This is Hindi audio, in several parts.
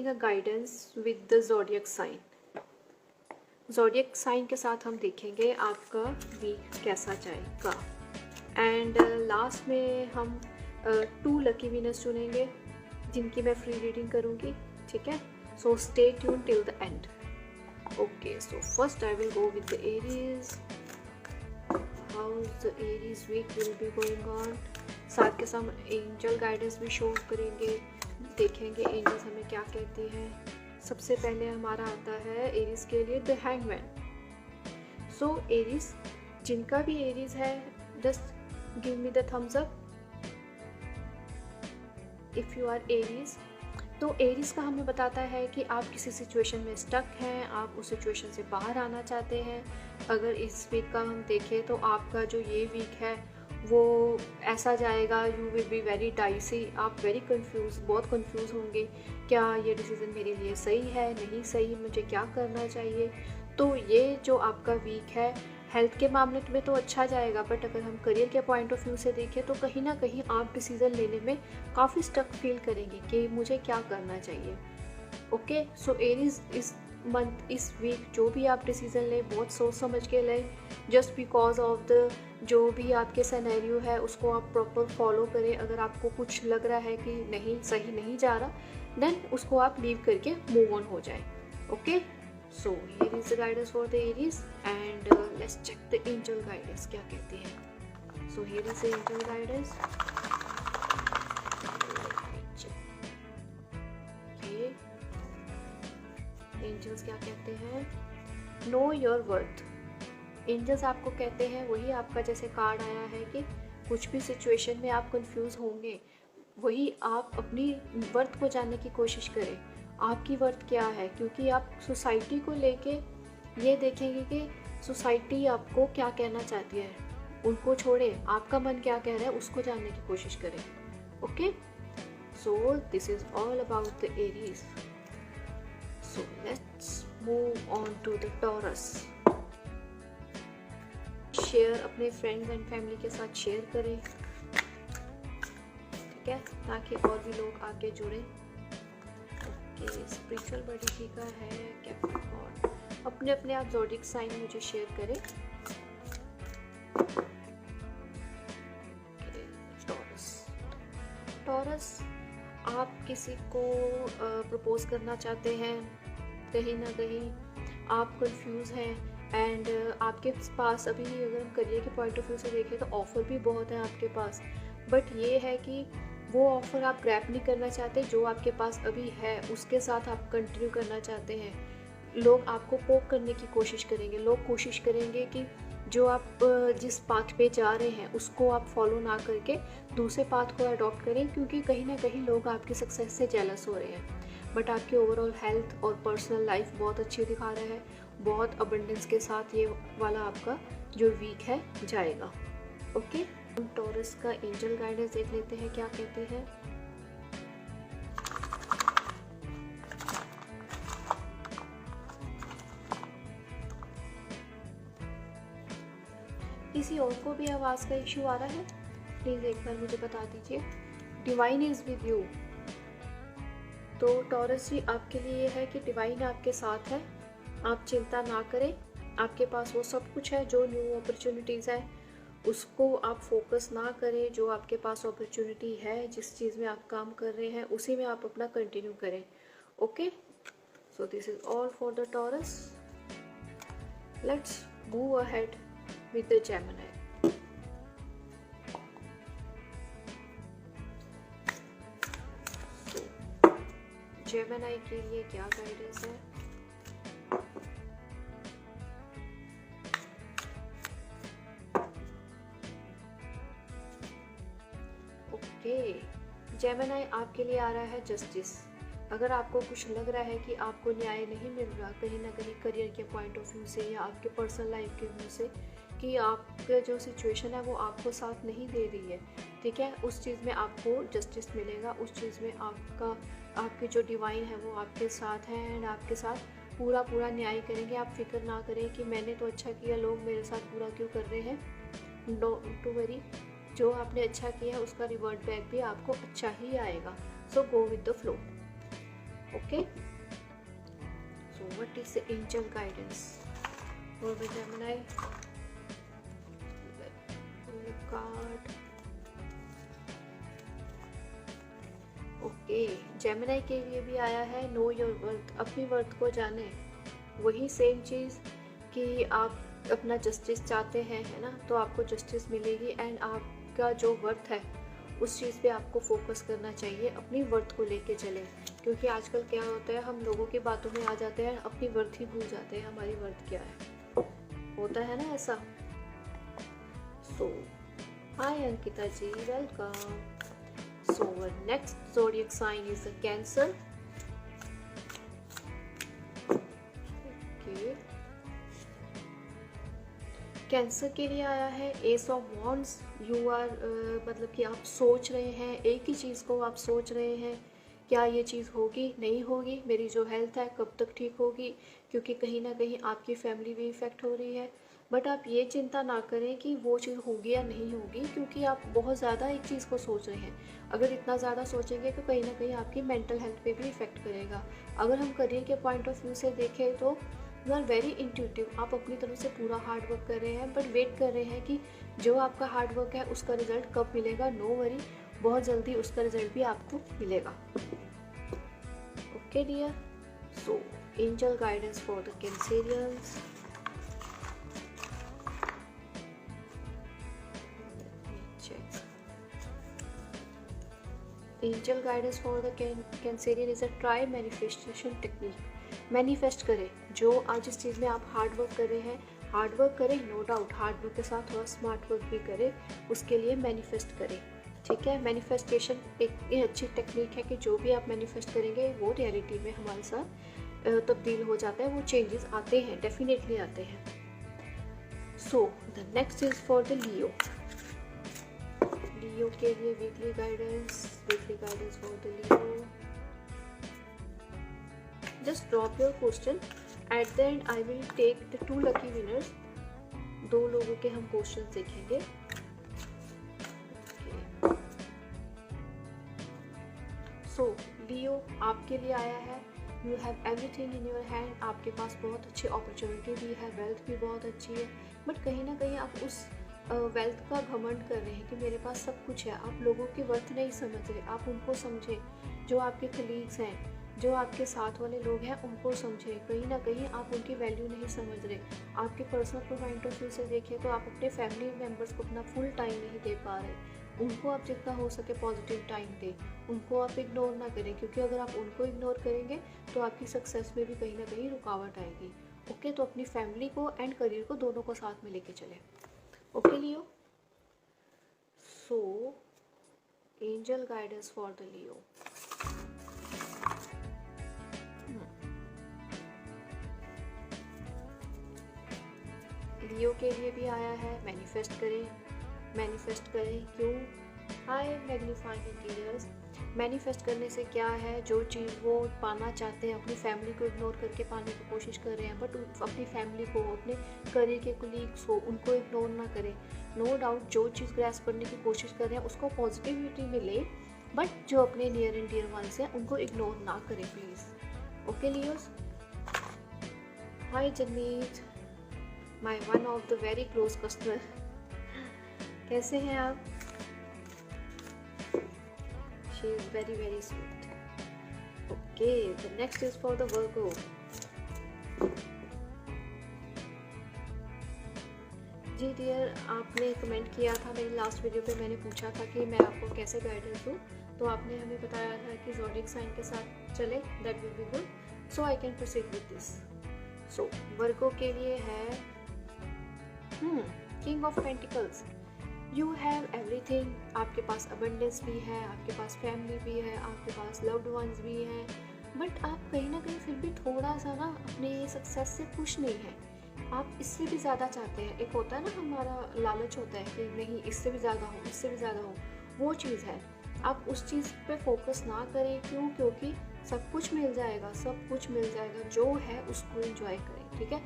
देखेंगे guidance with the zodiac sign. Zodiac sign के साथ हम देखेंगे आपका वीक कैसा जाएगा। एंड लास्ट में हम 2 लकी विनर्स चुनेंगे जिनकी मैं फ्री रीडिंग करूँगी, ठीक है। So stay tune till the end. Okay, so first I will go with the Aries. How the Aries week will be going on. साथ के साथ एंजल गाइडेंस भी शो करेंगे, देखेंगे एंजल्स हमें क्या कहते हैं। सबसे पहले हमारा आता है एरीज के लिए द हैंगमैन। सो एरीज, जिनका भी एरीज है, just give me the thumbs up if you are Aries. तो एरीज का हमें बताता है कि आप किसी सिचुएशन में स्टक हैं, आप उस सिचुएशन से बाहर आना चाहते हैं। अगर इस वीक का हम देखें तो आपका जो ये वीक है वो ऐसा जाएगा, you will be very dicey, आप वेरी कंफ्यूज, बहुत कंफ्यूज होंगे, क्या ये डिसीज़न मेरे लिए सही है, नहीं सही, मुझे क्या करना चाहिए। तो ये जो आपका वीक है हेल्थ के मामले में तो अच्छा जाएगा, बट अगर हम करियर के पॉइंट ऑफ व्यू से देखें तो कहीं ना कहीं आप डिसीज़न लेने में काफ़ी स्टक फील करेंगे कि मुझे क्या करना चाहिए। ओके, सो एरीज इस मंथ, इस वीक जो भी आप डिसीज़न लें बहुत सोच समझ के लें। जस्ट बिकॉज ऑफ द जो भी आपके सिनेरियो है उसको आप प्रॉपर फॉलो करें। अगर आपको कुछ लग रहा है कि नहीं, सही नहीं जा रहा, देन उसको आप लीव करके मूव ऑन हो जाए। Okay, so here is the guidance for the Aries and let's check the angel guidance क्या कहते हैं। so here is the angel guidance। okay, angels क्या कहते हैं, know your worth। angels आपको कहते हैं वही आपका जैसे कार्ड आया है कि कुछ भी सिचुएशन में आप कंफ्यूज होंगे, वही आप अपनी वर्थ को जानने की कोशिश करें, आपकी वर्थ क्या है। क्योंकि आप सोसाइटी को लेके ये देखेंगे कि सोसाइटी आपको क्या कहना चाहती है, उनको छोड़ें, आपका मन क्या कह रहा है उसको जानने की कोशिश करें। Okay, so this is all about the Aries. So let's move on to the Taurus. Share अपने फ्रेंड्स एंड फैमिली के साथ शेयर करें, ठीक है, ताकि और भी लोग आगे जुड़ें। स्पिरिचुअल बॉडी का है कैप्रिकॉर्न। अपने अपने आप ज़ोडिएक साइन मुझे शेयर करें। टॉरस, टॉरस आप किसी को प्रपोज करना चाहते हैं, कहीं ना कहीं आप कंफ्यूज हैं एंड आपके पास अभी, अगर हम करियर के पॉइंट ऑफ व्यू से देखें तो ऑफ़र भी बहुत है आपके पास, बट ये है कि वो ऑफ़र आप ग्रैब नहीं करना चाहते, जो आपके पास अभी है उसके साथ आप कंटिन्यू करना चाहते हैं। लोग आपको पोक करने की कोशिश करेंगे, लोग कोशिश करेंगे कि जो आप जिस पाथ पे जा रहे हैं उसको आप फॉलो ना करके दूसरे पाथ को अडॉप्ट करें, क्योंकि कहीं ना कहीं लोग आपकी सक्सेस से जेलस हो रहे हैं। बट आपकी ओवरऑल हेल्थ और पर्सनल लाइफ बहुत अच्छी दिखा रहा है, बहुत अबंडेंस के साथ ये वाला आपका जो वीक है जाएगा। ओके, हम टॉरस का एंजल गाइडेंस देख लेते हैं क्या कहते हैं। किसी और को भी आवाज़ का इश्यू आ रहा है, प्लीज़ एक बार मुझे बता दीजिए। Divine is with you. तो टॉरस जी आपके लिए है कि डिवाइन आपके साथ है, आप चिंता ना करें, आपके पास वो सब कुछ है। जो न्यू अपॉर्चुनिटीज़ है उसको आप फोकस ना करें, जो आपके पास अपॉर्चुनिटी है, जिस चीज़ में आप काम कर रहे हैं उसी में आप अपना कंटिन्यू करें। Okay, so this is all for the taurus. Let's move ahead with the Gemini. Gemini के लिए क्या गाइडेंस है। जेमिनी आपके लिए आ रहा है जस्टिस। अगर आपको कुछ लग रहा है कि आपको न्याय नहीं मिल रहा कहीं ना कहीं करियर के पॉइंट ऑफ व्यू से या आपके पर्सनल लाइफ के व्यू से, कि आपका जो सिचुएशन है वो आपको साथ नहीं दे रही है, ठीक है, उस चीज़ में आपको जस्टिस मिलेगा। उस चीज़ में आपके जो डिवाइन है वो आपके साथ हैं एंड आपके साथ पूरा न्याय करेंगे। आप फिक्र ना करें कि मैंने तो अच्छा किया, लोग मेरे साथ पूरा क्यों कर रहे हैं। डोंट टू वरी, जो आपने अच्छा किया है उसका रिवर्ट बैक भी आपको अच्छा ही आएगा। So go with the flow. Okay, so what is the angel guidance for the Gemini card? Okay, Gemini के लिए भी आया है नो योर वर्थ, अपनी वर्थ को जाने। वही सेम चीज़ कि आप अपना जस्टिस चाहते हैं, है ना, तो आपको जस्टिस मिलेगी। एंड आपका जो वर्थ है उस चीज़ पे आपको फोकस करना चाहिए, अपनी वर्थ को लेके चलें। क्योंकि आजकल क्या होता है, हम लोगों की बातों में आ जाते हैं, अपनी वर्थ ही भूल जाते हैं, हमारी वर्थ क्या है, होता है ना ऐसा। So hi Ankita ji, welcome. So our next zodiac sign is the Cancer. Okay. Cancer के लिए आया है ace of wands. You are मतलब कि आप सोच रहे हैं, एक ही चीज़ को आप सोच रहे हैं, क्या ये चीज़ होगी नहीं होगी, मेरी जो हेल्थ है कब तक ठीक होगी, क्योंकि कहीं ना कहीं आपकी फैमिली भी इफ़ेक्ट हो रही है। बट आप ये चिंता ना करें कि वो चीज़ होगी या नहीं होगी, क्योंकि आप बहुत ज़्यादा एक चीज़ को सोच रहे हैं। अगर इतना ज़्यादा सोचेंगे तो कहीं ना कहीं आपकी मेंटल हेल्थ पे भी इफ़ेक्ट करेगा। अगर हम करियर के पॉइंट ऑफ व्यू से देखें तो यू आर वेरी इंट्यूटिव, आप अपनी तरफ से पूरा हार्ड वर्क कर रहे हैं, बट वेट कर रहे हैं कि जो आपका हार्ड वर्क है उसका रिजल्ट कब मिलेगा। नो वरी, बहुत जल्दी उसका रिजल्ट भी आपको मिलेगा। Okay dear, so angel guidance for the Cancerians. Angel guidance for the Cancerian is a try manifestation technique. Manifest करें, जो आज जिस चीज़ में आप हार्ड वर्क कर रहे हैं, हार्ड वर्क करें, नो डाउट हार्ड वर्क के साथ थोड़ा स्मार्ट वर्क भी करें, उसके लिए मैनिफेस्ट करें। ठीक है, मैनिफेस्टेशन एक अच्छी टेक्निक है कि जो भी आप मैनिफेस्ट करेंगे वो रियलिटी में हमारे साथ तब्दील हो जाता है, वो चेंजेस आते हैं, डेफिनेटली आते हैं। So the next is for the Leo. Leo के लिए weekly guidance for the Leo. Just drop your question, at the end I will take the 2 lucky winners. 2 लोगों के हम क्वेश्चन देखेंगे। सो लियो, आपके लिए आया है you have everything in your hand. आपके पास बहुत अच्छी अपॉर्चुनिटी भी है, वेल्थ भी बहुत अच्छी है, बट कहीं ना कहीं आप उस वेल्थ का घमंड कर रहे हैं कि मेरे पास सब कुछ है। आप लोगों की वर्थ नहीं समझ रहे, आप उनको समझें, जो आपके कलीग्स हैं, जो आपके साथ वाले लोग हैं उनको समझें। कहीं ना कहीं आप उनकी वैल्यू नहीं समझ रहे। आपके पर्सनल पॉइंट ऑफ व्यू से देखिए तो आप अपने फैमिली मेम्बर्स को अपना फुल टाइम नहीं दे पा रहे। उनको आप जितना हो सके पॉजिटिव टाइम दें, उनको आप इग्नोर ना करें, क्योंकि अगर आप उनको इग्नोर करेंगे तो आपकी सक्सेस में भी कहीं ना कहीं रुकावट आएगी। ओके, तो अपनी फैमिली को एंड करियर को दोनों को साथ में लेके चलें। Okay Leo, so angel guidance for the Leo. Leo के लिए भी आया है मैनिफेस्ट करें, मैनिफेस्ट करें। क्यों? हाय मैग्नीफाइंग इंटीरियर्स। मैनिफेस्ट करने से क्या है, जो चीज़ वो पाना चाहते हैं अपनी फैमिली को इग्नोर करके पाने की कोशिश कर रहे हैं, बट अपनी फैमिली को, अपने करियर के कोलीग्स को, उनको इग्नोर ना करें। नो डाउट जो चीज़ ग्रैस्प करने की कोशिश कर रहे हैं उसको पॉजिटिविटी में ले, बट जो अपने नियर एंड डियर वंस हैं उनको इग्नोर ना करें please. Okay Leos. Hi Jagmeet, my one of the very close customer. कैसे हैं आप? She is very very sweet. Okay, the next is for the Virgo. जी डियर, आपने कमेंट किया था मेरी लास्ट वीडियो पे, मैंने पूछा था कि मैं आपको कैसे गाइडेंस दूँ, तो आपने हमें बताया था कि ज़ोडिएक साइन के साथ चले, that will be good, so I can proceed with this. So Virgo के लिए है king of pentacles. You have everything, आपके पास अबंडेंस भी है, आपके पास फैमिली भी है, आपके पास लव्ड वंस भी हैं, बट आप कहीं ना कहीं फिर भी थोड़ा सा ना अपने सक्सेस से खुश नहीं हैं। आप इससे भी ज़्यादा चाहते हैं। एक होता है ना हमारा लालच होता है कि नहीं इससे भी ज़्यादा हो, इससे भी ज़्यादा हो, वो चीज़ है। आप उस चीज़ पे फोकस ना करें। क्यों? क्योंकि सब कुछ मिल जाएगा, सब कुछ मिल जाएगा, जो है उसको एंजॉय करें। ठीक है,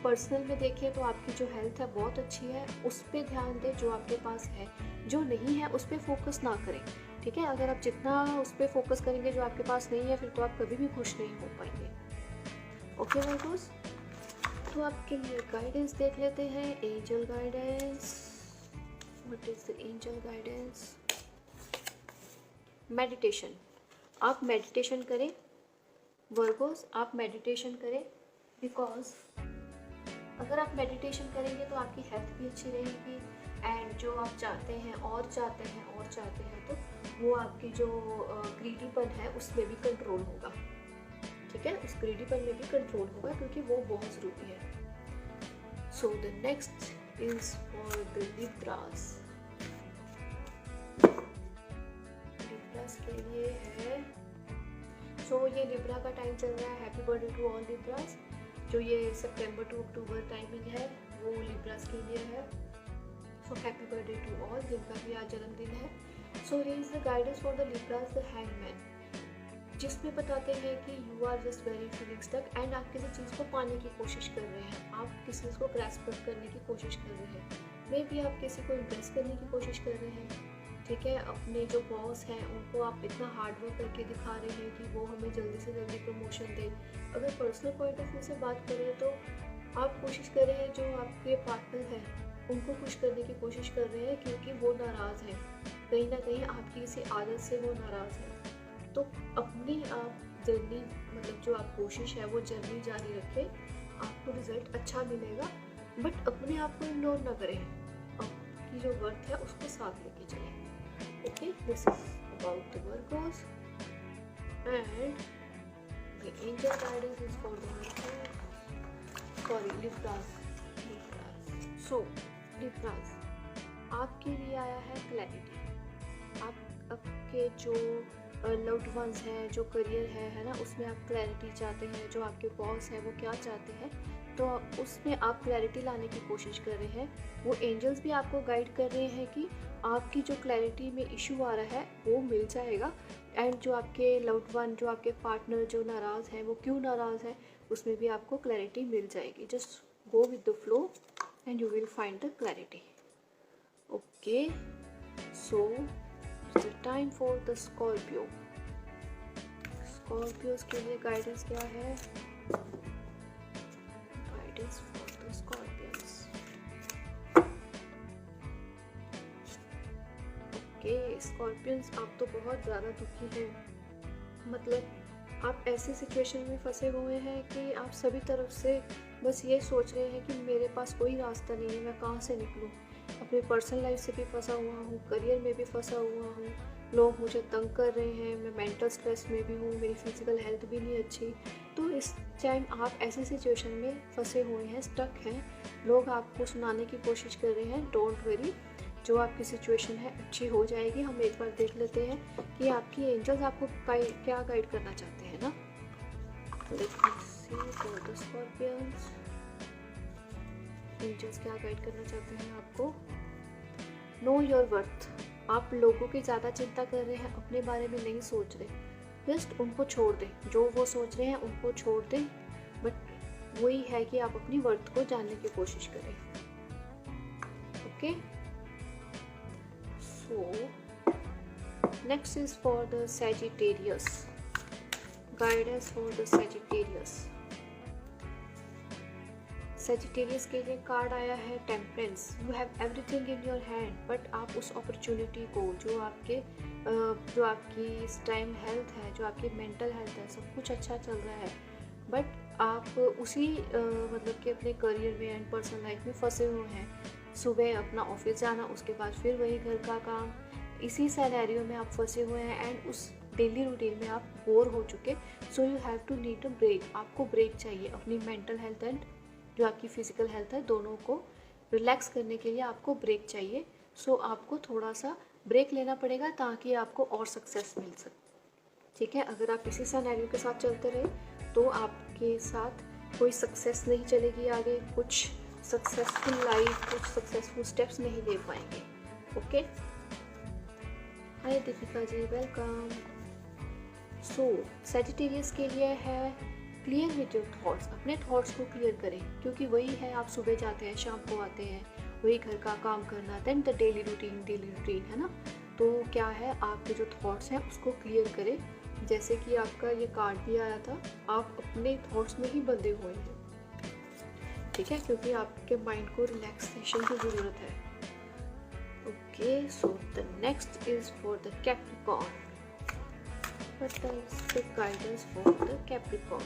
पर्सनल में देखें तो आपकी जो हेल्थ है बहुत अच्छी है, उस पर ध्यान दें, जो आपके पास है। जो नहीं है उस पर फोकस ना करें। ठीक है। अगर आप जितना उस पर फोकस करेंगे जो आपके पास नहीं है, फिर तो आप कभी भी खुश नहीं हो पाएंगे। ओके वर्गोस, तो आपके लिए गाइडेंस देख लेते हैं, angel guidance. What is the angel guidance? Meditation. आप मेडिटेशन करें वर्गोस, आप मेडिटेशन करें, बिकॉज अगर आप मेडिटेशन करेंगे तो आपकी हेल्थ भी अच्छी रहेगी, एंड जो आप चाहते हैं और चाहते हैं और चाहते हैं, तो वो आपकी जो ग्रीडीपन है उसमें भी कंट्रोल होगा, ठीक है। उस ग्रीडीपन में भी कंट्रोल होगा, क्योंकि वो बहुत ज़रूरी है। सो the next is for the Libras. Libras के लिए है, सो ये लिब्रा का टाइम चल रहा है। Happy birthday to all Libras. जो ये सितंबर टू अक्टूबर टाइमिंग है वो लिब्रास के लिए है। So happy birthday to all, जिनका भी आज जन्मदिन है। So here is the guidance for the Libras, the hangman, जिसमें बताते हैं कि you are just very feeling stuck, and आप किसी चीज़ को पाने की कोशिश कर रहे हैं, आप किसी चीज़ को ग्रैस्प करने की कोशिश कर रहे हैं, मे बी आप किसी को इम्प्रेस करने की कोशिश कर रहे हैं, ठीक है। अपने जो बॉस हैं उनको आप इतना हार्ड वर्क करके दिखा रहे हैं कि वो हमें जल्दी से जल्दी प्रमोशन दें। अगर पर्सनल पॉइंट ऑफ व्यू से बात करें तो आप कोशिश कर रहे हैं, जो आपके पार्टनर हैं उनको खुश करने की कोशिश कर रहे हैं, क्योंकि वो नाराज़ हैं, कहीं ना कहीं आपकी किसी आदत से वो नाराज़ हैं। तो अपनी आप जर्नी, मतलब जो आप कोशिश है वो जर्नी जारी रखें, आपको रिजल्ट अच्छा मिलेगा, बट अपने आप को इग्नोर ना करें, आपकी जो वर्थ है उसको साथ लेके चलें। Okay, this is about the Virgos, and the angel guidance is for the Libras. So Libras, आपके लिए आया है क्लैरिटी। आप आपके जो लव्ड वंस हैं, जो करियर है ना, उसमें आप क्लैरिटी चाहते हैं। जो आपके बॉस हैं वो क्या चाहते हैं, तो उसमें आप क्लैरिटी लाने की कोशिश कर रहे हैं। वो एंजल्स भी आपको गाइड कर रहे हैं कि आपकी जो क्लैरिटी में इशू आ रहा है वो मिल जाएगा, एंड जो आपके लव्ड वन, जो आपके पार्टनर जो नाराज़ हैं, वो क्यों नाराज़ है, उसमें भी आपको क्लैरिटी मिल जाएगी। Just go with the flow and you will find the clarity. Okay, so it's the time for the Scorpio. Scorpios के लिए गाइडेंस क्या है? Guidance for the Scorpions. Scorpions, आप तो बहुत ज़्यादा दुखी हैं। मतलब आप ऐसी सिचुएशन में फंसे हुए हैं कि आप सभी तरफ से बस ये सोच रहे हैं कि मेरे पास कोई रास्ता नहीं है, मैं कहाँ से निकलूँ। अपनी पर्सनल लाइफ से भी फंसा हुआ हूँ, करियर में भी फंसा हुआ हूँ, लोग मुझे तंग कर रहे हैं, मैं मेंटल स्ट्रेस में भी हूँ, मेरी फिजिकल हेल्थ भी नहीं अच्छी। तो इस टाइम आप ऐसी सिचुएशन में फंसे हुए हैं, स्टक हैं। लोग आपको सुनाने की कोशिश कर रहे हैं, डोंट वरी, जो आपकी सिचुएशन है अच्छी हो जाएगी। हम एक बार देख लेते हैं कि आपकी एंजल्स आपको क्या गाइड करना चाहते हैं ना। स्कॉर्पियंस, एंजल्स क्या गाइड करना चाहते हैं आपको? No your worth. आप लोगों की ज़्यादा चिंता कर रहे हैं, अपने बारे में नहीं सोच रहे। जस्ट उनको छोड़ दें, जो वो सोच रहे हैं उनको छोड़ दें, बट वही है कि आप अपनी वर्थ को जानने की कोशिश करें। Okay, so next is for the Sagittarius. Guidance for the Sagittarius. Sagittarius के लिए कार्ड आया है temperance. You have everything in your hand, but आप उस अपॉर्चुनिटी को, जो आपकी इस टाइम हेल्थ है, जो आपकी मेंटल हेल्थ है, सब कुछ अच्छा चल रहा है, बट आप उसी मतलब कि अपने करियर में एंड पर्सनल लाइफ में फंसे हुए हैं। सुबह अपना ऑफिस जाना, उसके बाद फिर वही घर का काम, इसी सिनेरियो में आप फंसे हुए हैं, एंड उस डेली रूटीन में आप बोर हो चुके। So you have to need a break. आपको ब्रेक चाहिए, अपनी मेंटल हेल्थ एंड जो आपकी फिजिकल हेल्थ है, दोनों को रिलैक्स करने के लिए आपको ब्रेक चाहिए। सो आपको थोड़ा सा ब्रेक लेना पड़ेगा ताकि आपको और सक्सेस मिल सके, ठीक है। अगर आप इसी सिनेरियो के साथ चलते रहे तो आपके साथ कोई सक्सेस नहीं चलेगी आगे, कुछ सक्सेसफुल लाइफ, कुछ सक्सेसफुल स्टेप्स नहीं ले पाएंगे। ओके, हाय दीपिका जी, वेलकम। सो सैजिटेरियस के लिए है क्लियर विद योर थॉट्स। अपने थॉट्स को क्लियर करें, क्योंकि वही है, आप सुबह जाते हैं, शाम को आते हैं, वही घर का काम करना, देन द डेली रूटीन है ना। तो क्या है, आपके जो थॉट्स हैं उसको क्लियर करें। जैसे कि आपका ये कार्ड भी आया था, आप अपने थॉट्स में ही बंधे हुए हैं, ठीक है, क्योंकि आपके माइंड को रिलैक्सेशन की ज़रूरत है। Okay, so the next is for the Capricorn. What is the guidance for the Capricorn?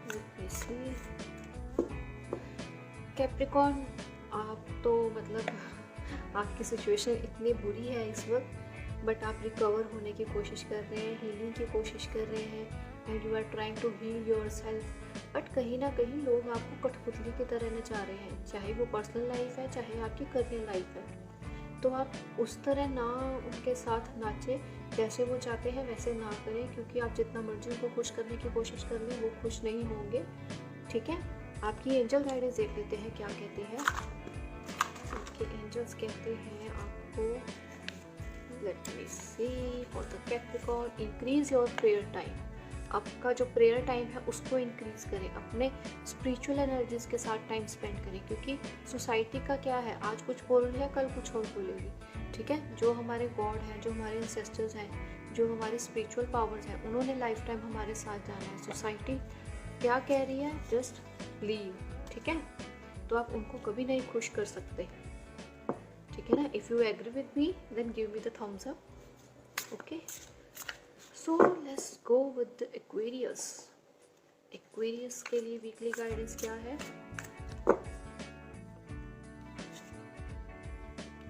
Let me see. Capricorn, आप तो मतलब आपकी सिचुएशन इतनी बुरी है इस वक्त, बट आप रिकवर होने की कोशिश कर रहे हैं, हीलिंग की कोशिश कर रहे हैं, and you are trying to heal yourself. But कहीं ना कहीं लोग आपको कठपुतली की तरह नचा रहे हैं, चाहे वो पर्सनल लाइफ है, चाहे आपकी करियर लाइफ है। तो आप उस तरह ना उनके साथ नाचें, जैसे वो चाहते हैं वैसे ना करें, क्योंकि आप जितना मर्जी उनको खुश करने की कोशिश कर लें, वो खुश नहीं होंगे, ठीक है। आपकी एंजल गाइडेंस देख लेते हैं क्या कहते हैं। आपके एंजल्स कहते हैं आपको, let me see, for the Capricorn, increase your prayer time. आपका जो प्रेयर टाइम है उसको इंक्रीज करें, अपने स्पिरिचुअल एनर्जीज के साथ टाइम स्पेंड करें, क्योंकि सोसाइटी का क्या है, आज कुछ बोल रही है कल कुछ और बोलेगी, ठीक है। जो हमारे गॉड हैं, जो हमारे इंसेस्टर्स हैं, जो हमारे स्पिरिचुअल पावर्स हैं, उन्होंने लाइफ टाइम हमारे साथ जाना है। सोसाइटी क्या कह रही है, जस्ट लीव, ठीक है। तो आप उनको कभी नहीं खुश कर सकते, ठीक है ना। If you agree with me then give me the thumbs up, okay. So let's go with the Aquarius. Aquarius के लिए वीकली गाइडेंस क्या है?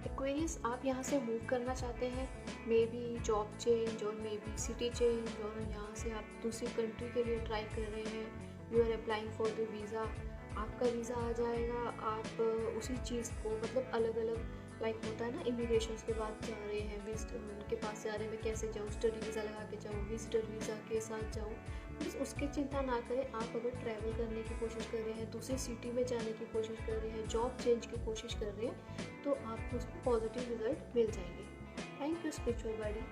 एक्वेरियस, आप यहाँ से मूव करना चाहते हैं, मे बी जॉब चेंज और मे बी सिटी चेंज, और यहाँ से आप दूसरी कंट्री के लिए ट्राई कर रहे हैं, you are applying for the visa, आपका वीज़ा आ जाएगा, आप उसी चीज़ को मतलब अलग अलग लाइक होता है ना, इमिग्रेशन के बाद जा रहे हैं, उनके पास जा रहे हैं, मैं कैसे जाऊँ, स्टडी वीज़ा लगा के जाऊँ, विजिटर वीज़ा के साथ जाऊँ, बस उसकी चिंता ना करें। आप अगर ट्रैवल करने की कोशिश कर रहे हैं, दूसरी सिटी में जाने की कोशिश कर रहे हैं, जॉब चेंज की कोशिश कर रहे हैं, तो आपको उसमें पॉजिटिव रिजल्ट मिल जाएंगे। थैंक यू स्पिरिचुअल बॉडी,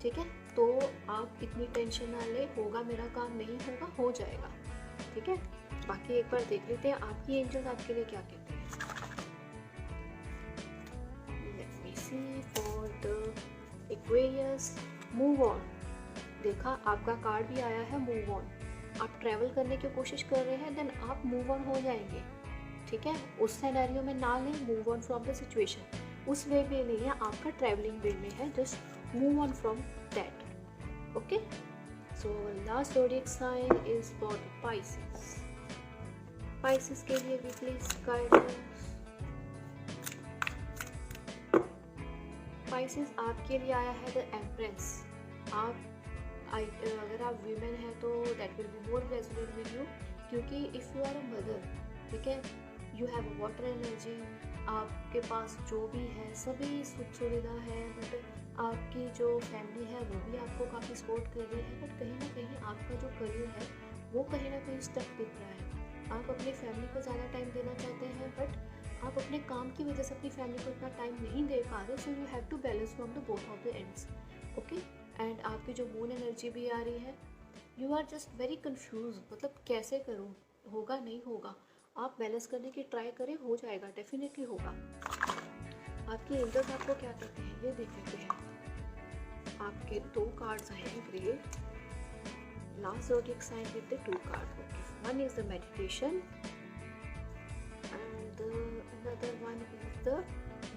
ठीक है। तो आप इतनी टेंशन ना ले, होगा मेरा काम, नहीं होगा, हो जाएगा, ठीक है। बाकी एक बार देख लेते हैं आपकी एंजल्स आपके लिए क्या कहते हैं। Let me see for the Aquarius, move on. देखा, आपका कार्ड भी आया है मूव ऑन। आप ट्रैवल करने की कोशिश कर रहे हैं, देन आप मूव ऑन हो जाएंगे, ठीक है। उस सिनेरियो में ना लें, move on from the situation, उस वे में नहीं है, आपका ट्रैवलिंग वे में है, just move on from that, okay. So last zodiac sign is for the Pisces. Pisces के लिए वीकली गाइडेंस। पाइसेस, आपके लिए आया है द एम्प्रेस। आप अगर आप वीमेन हैं तो that will be more resonate with you, क्योंकि if you are a mother, ठीक है, यू हैव वाटर एनर्जी, आपके पास जो भी है सभी सुख सुविधा है, बट आपकी जो फैमिली है वो भी आपको काफ़ी सपोर्ट कर रही है, बट कहीं ना कहीं आपका जो करियर है वो कहीं ना कहीं स्टक दिख रहा है। आप अपनी फैमिली को ज़्यादा टाइम देना चाहते हैं, बट आप अपने काम की वजह से अपनी फैमिली को इतना टाइम नहीं दे पा रहे, so you have to balance from the both of the ends, okay. And आपकी जो मून एनर्जी भी आ रही है, you are just very confuse, मतलब कैसे करूँ, होगा नहीं होगा। आप बैलेंस करने की ट्राई करें, हो जाएगा, डेफिनेटली होगा। आपके एंजल्स आपको क्या कहते हैं ये देख लेते हैं। आपके 2 कार्ड्स हैं grey, last zodiac sign with the 2 card, okay. One is the meditation and another one is the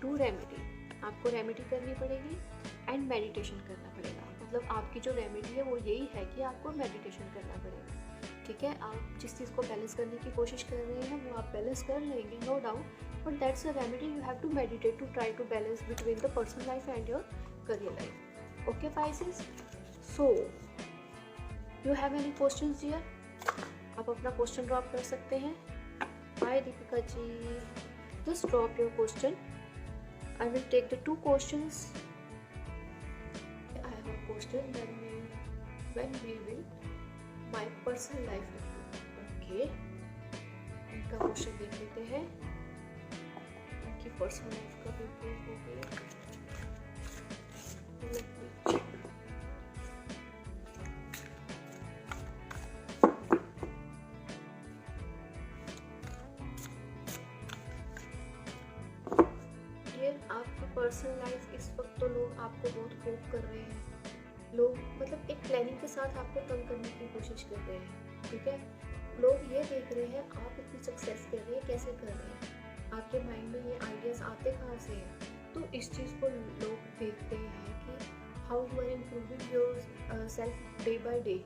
do remedy. आपको रेमेडी करनी पड़ेगी एंड मेडिटेशन करना पड़ेगा, मतलब आपकी जो रेमेडी है वो यही है कि आपको मेडिटेशन करना पड़ेगा, ठीक है। आप जिस चीज़ को बैलेंस करने की कोशिश कर रहे हैं वो आप बैलेंस कर लेंगे, no doubt, but that's a remedy, you have to meditate to try to balance between the personal life and your career life, okay Pisces. So you have any questions here? आप अपना क्वेश्चन ड्रॉप कर सकते हैं। Hi Deepika ji, just drop your question, I will take the 2 questions. I have a question, when we will my personal life improve, okay। इनका क्वेश्चन देख लेते हैं, इनकी पर्सनल लाइफ कब इम्प्रूव होगी। Let me check। ये आपकी पर्सनल लाइफ इस वक्त तो लोग आपको बहुत होप कर रहे हैं, लोग मतलब एक प्लानिंग के साथ आपको तंग करने की कोशिश कर रहे हैं, ठीक है। लोग ये देख रहे हैं आप इतनी सक्सेस कर रहे हैं, कैसे कर रहे हैं, आपके माइंड में ये आइडियाज़ आते कहाँ से हैं। तो इस चीज़ को लोग देखते हैं कि how you are improving yourself day by day,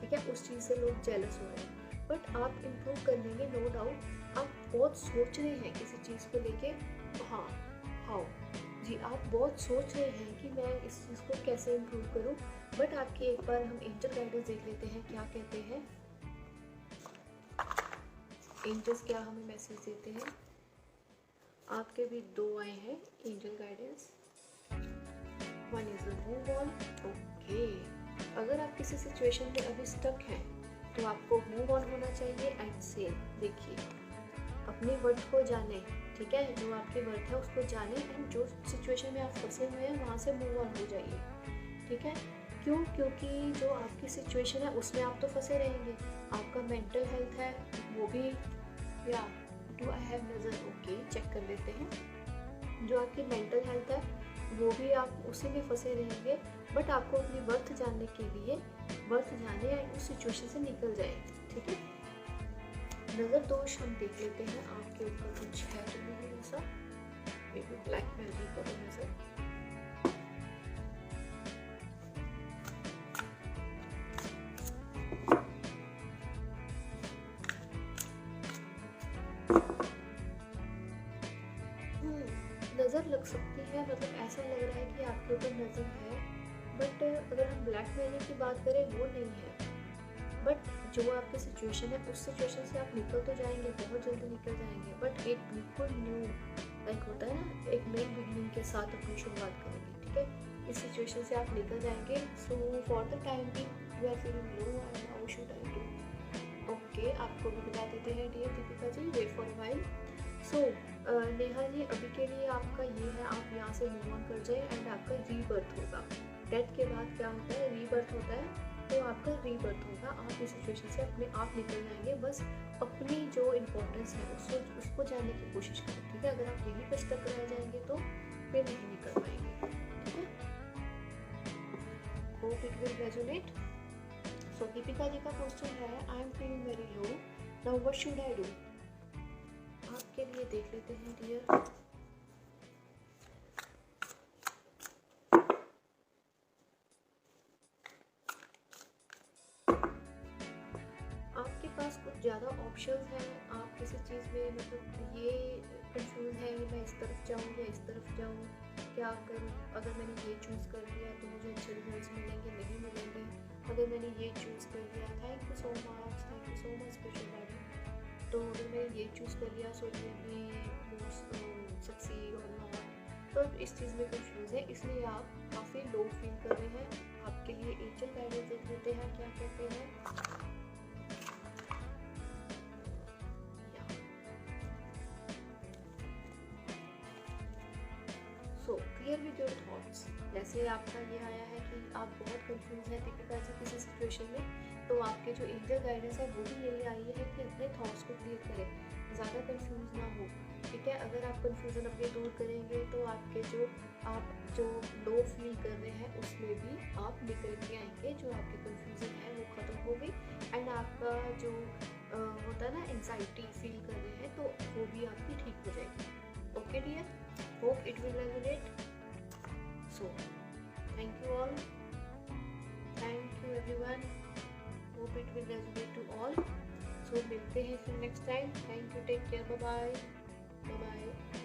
ठीक है, उस चीज़ से लोग जेलस हो रहे हैं। बट आप इम्प्रूव कर लेंगे, नो डाउट। आप बहुत सोच रहे हैं किसी चीज़ को लेके, हाँ हाउ जी, आप बहुत सोच रहे हैं कि मैं इस चीज़ को कैसे इम्प्रूव करूं। बट आपके एक बार हम एंजल गाइडेंस देख लेते हैं क्या कहते हैं। एंजल्स क्या हमें मैसेज देते हैं। आपके भी दो आए हैं angel guidance. One is a move on, okay. अगर आप किसी सिचुएशन में अभी स्टक हैं तो आपको मूव ऑन होना चाहिए एंड से देखिए अपने वर्थ को जाने, ठीक है, जो आपके वर्थ है उसको जाने एंड जो सिचुएशन में आप फंसे हुए हैं वहाँ से मूव ऑन हो जाइए, ठीक है। क्यों? क्योंकि जो आपकी सिचुएशन है उसमें आप तो फंसे रहेंगे, आपका मेंटल हेल्थ है वो भी, या डू आई हैव नज़र, ओके चेक कर लेते हैं। जो आपकी मेंटल हेल्थ है वो भी आप उसी में फंसे रहेंगे। बट आपको अपनी वर्थ जानने के लिए वर्थ जाने एंड उस सिचुएशन से निकल जाए, ठीक है। नज़र दोष हम देख लेते हैं आपके ऊपर कुछ है तो नहीं ऐसा, मे बी ब्लैक मैजिक का नज़र। नज़र लग सकती है, मतलब ऐसा लग रहा है कि आपके ऊपर नज़र है। बट अगर हम ब्लैक मैजिक की बात करें वो नहीं है। बट जो आपकी सिचुएशन है उस सिचुएशन से आप निकल तो जाएंगे, बहुत जल्दी निकल जाएंगे। बट एक बिल्कुल न्यू लाइक होता है ना, एक नई बिगनिंग के साथ अपनी शुरुआत करेंगे, ठीक है। इस सिचुएशन से आप निकल जाएंगे। So for the time being you are feeling low and how should I do, okay. आपको भी बता देते हैं dear Deepika ji, wait for a while. So Neha ji, अभी के लिए आपका ये है, आप यहाँ से मूव ऑन कर जाए एंड आपका रीबर्थ होगा। डेथ के बाद क्या होता है, रीबर्थ होता है। तो आपका रीबर्थ होगा, आप इस सिचुएशन से अपने आप निकल जाएंगे। बस अपनी जो इम्पोर्टेंस है उसको जानने की कोशिश करें, ठीक है। अगर आप यहीं पर स्टक रह जाएंगे तो फिर नहीं निकल पाएंगे, ठीक है। Hope it will resonate. So Deepika ji का क्वेश्चन है, I am feeling very low, now what should I do. आपके लिए देख लेते हैं डियर। आपके पास कुछ ज़्यादा ऑप्शंस हैं, आप किसी चीज़ में मतलब ये कंफ्यूज है कि मैं इस तरफ जाऊँ या इस तरफ जाऊँ, क्या करूँ। अगर मैंने ये चूज़ कर लिया तो मुझे अच्छे रिजल्ट्स मिलेंगे, नहीं मिलेंगे। अगर मैंने ये चूज़ कर लिया, thank you so much special madam. तो अगर मैंने ये चूज़ कर लिया सो ये भी सक्सीड और नॉट। तो इस चीज़ में कंफ्यूज है, इसलिए आप काफ़ी लो फील कर रहे हैं। आपके लिए एंजल गाइडेंस देख लेते हैं क्या कहते हैं। So clear with your thoughts. जैसे आपका ये आया है कि आप बहुत कंफ्यूज हैं दीपिका जी किसी सिचुएशन में, तो आपके जो एंजल गाइडेंस है वो भी यही आई है कि अपने थॉट्स को क्लियर करें, ज़्यादा कंफ्यूज ना हो, ठीक है। अगर आप कंफ्यूजन अपने दूर करेंगे तो आपके आप जो लो फील कर रहे हैं उसमें भी आप निकल के आएंगे। जो आपकी कंफ्यूजन है वो ख़त्म होगी एंड आपका जो होता है ना एंजाइटी फील कर रहे हैं तो वो भी आपकी ठीक हो जाएगी, okay dear. Hope it will resonate. So thank you all, thank you everyone, hope it will resonate to all. So मिलते हैं फिर next time. Thank you, take care, bye bye.